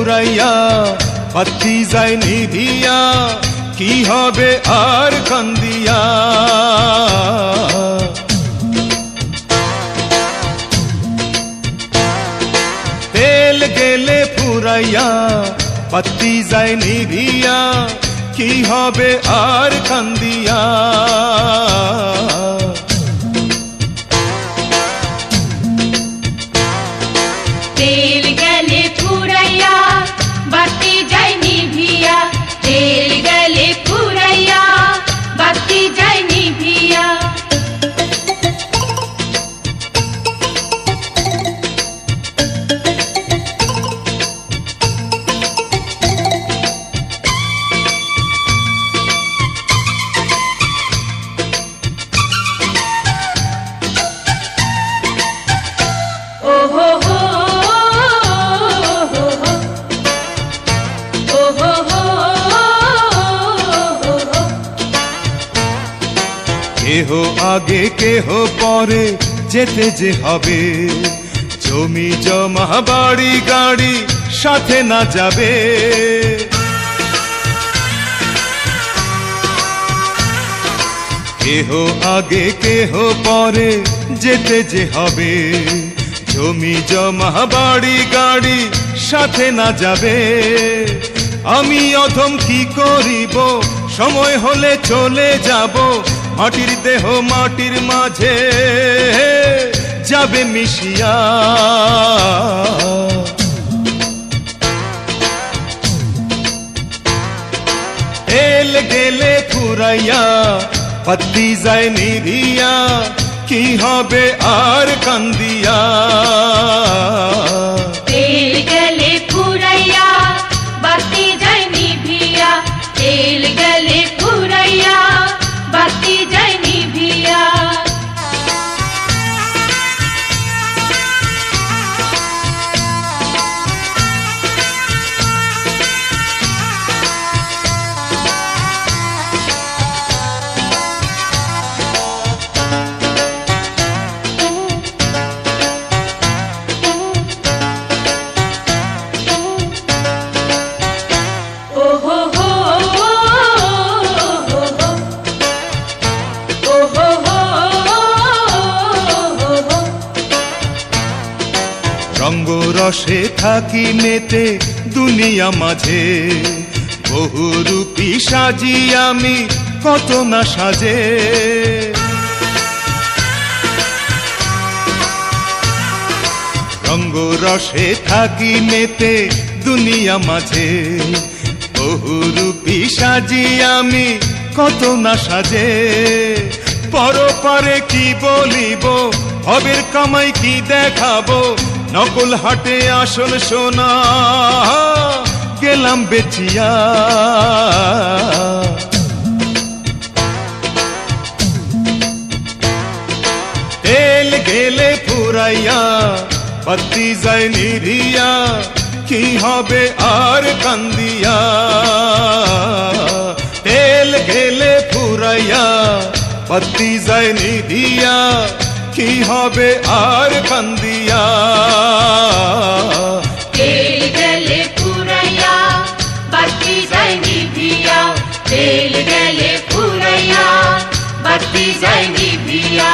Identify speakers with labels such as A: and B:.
A: ফুরাইয়া বাতি যায় নিভিয়া কি হবে আর কান্দিয়া তেল গেলে ফুরাইয়া বাতি যায় নিভিয়া কি হবে আর কান্দিয়া
B: তেল গেলে ফুরাইয়া বাতি যায় নিভিয়া তেল গেলে ফুরাইয়া বাতি যায় নিভিয়া
A: কেহ আগে কেহ পরে যেতে যে হবে জমি জমা বাড়ি গাড়ি সাথে না যাবে কেহ আগে কেহ পরে যেতে যে হবে জমি জমা বাড়ি গাড়ি সাথে না যাবে আমি অধম কি করিব সময় হলে চলে যাব মাটির দেহ মাটির মাঝে যাবে মিশিয়া তেল গেলে ফুরাইয়া বাতি যায় নিভিয়া কি হবে আর কান্দিয়া
B: তেল গেলে ফুরাইয়া বাতি যায় নিভিয়া তেল গেলে ফুরাইয়া বাতি যায় নিভিয়া
A: রঙ্গ রসে থাকি মেতে দুনিয়া মাঝে বহুরূপী সাজি আমি কত না সাজে রঙ্গ রসে থাকি মেতে দুনিয়া মাঝে বহুরূপী সাজি আমি কত না সাজে পরপারে কি বলিব হবের কামাই কি দেখাবো নকল হাটে আসল সোনা গেলাম বেচিয়া তেল গেলে ফুরাইয়া বাতি যায় নিভিয়া কি হবে আর কান্দিয়া তেল গেলে ফুরাইয়া বাতি যায় নিভিয়া কি হবে আর কান্দিয়া
B: তেল গেলে ফুরাইয়া বাতি যায় নিভিয়া তেল গেলে ফুরাইয়া বাতি যায় নিভিয়া